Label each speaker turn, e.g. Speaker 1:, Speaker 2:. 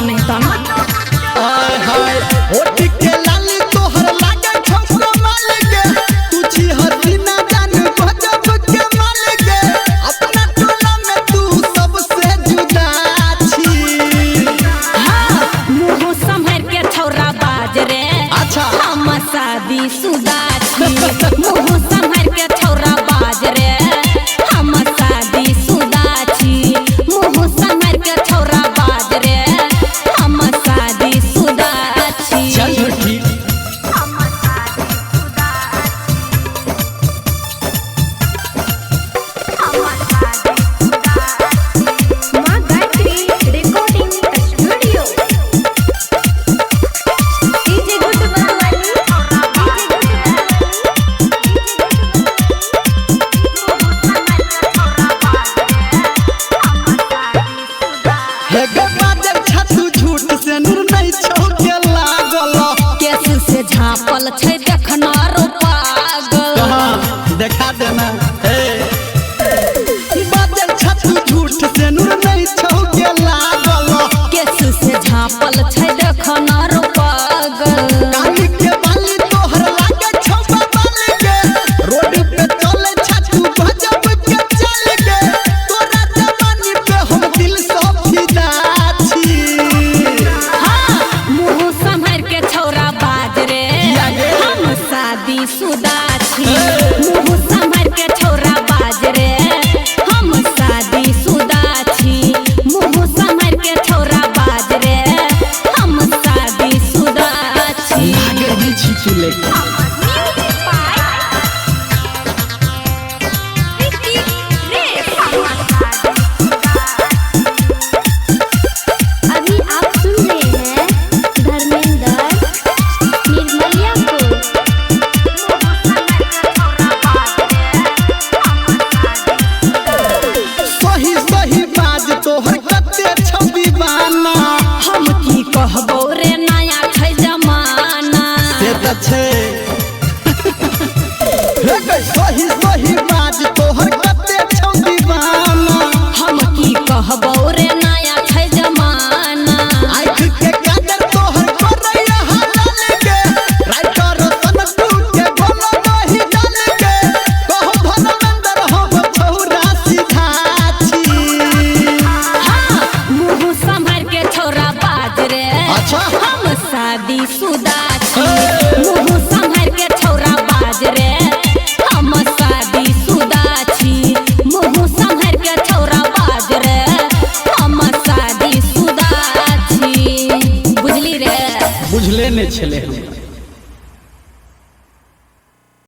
Speaker 1: नहीं तो ना
Speaker 2: हाय हाय होठ के लाली तोहर लागे छोकरा माल के तू छी हसीना जान गजब के माल के अपना टोला में तू सबसे जुदा छी।
Speaker 1: हां मुंह संभर के छौरा बाज रे
Speaker 2: अच्छा
Speaker 1: हम शादी शुदा छी मुंह संभर के छौरा बाज रे हम शादी शुदा छी मुंह संभर के छौरा बाज रे हम शादी शुदा छी।
Speaker 2: चल झूठी
Speaker 1: मां गायत्री रिकॉर्डिंग स्टूडियो डीजे गुटवाली
Speaker 2: हे गे बाजल छतु झूठ से नूर नहीं छौके लागल
Speaker 1: केस से झापल छै देखना रो पागल
Speaker 2: कहां देखा देना हे बाजल छतु झूठ से नूर नहीं छौके लागल
Speaker 1: केस से झापल छै देखना रो पागल
Speaker 2: काली के बाली तोहर लागे छौबा बाली के रोड पे चले छतु गजब के चल के तोरा जवानी पे हम दिल से फिदा छी।
Speaker 1: हां मुंह संभर के छौरा बाज रे हम शादी शुदा छी मुंह संभर के छौरा बाज रे हम शादी शुदा छी मुंह संभर के छौरा बाज रे हम शादी शुदा छी।
Speaker 2: लागे भी छी लेके
Speaker 1: अभी आप सुन रहे हैं धर्मेंद्र निर्मलिया को।
Speaker 2: सही सही बाज तोहर कते छवि बाना
Speaker 1: हम की कहबो रे नया छै जमाना
Speaker 2: से त छै हे गे सही सही बाज तोहर कते छवि बाना
Speaker 1: हम की कहबो रे नया छै जमाना
Speaker 2: आँख के काजल तोहर करैया हाल के राइटर सन के बोलो नहीं डाल के कहो धर्मेंद्र हम छौरा सीधा छी।
Speaker 1: हां मुंह संभर के छौरा बाज रे
Speaker 2: अच्छा
Speaker 1: हम शादी शुदा छी मुंह संभर के छौरा बाज रे हम शादी शुदा छी मुंह संभर के छौरा बाज रे हम शादी शुदा छी बुझली रे
Speaker 2: बुझले ने छले हम।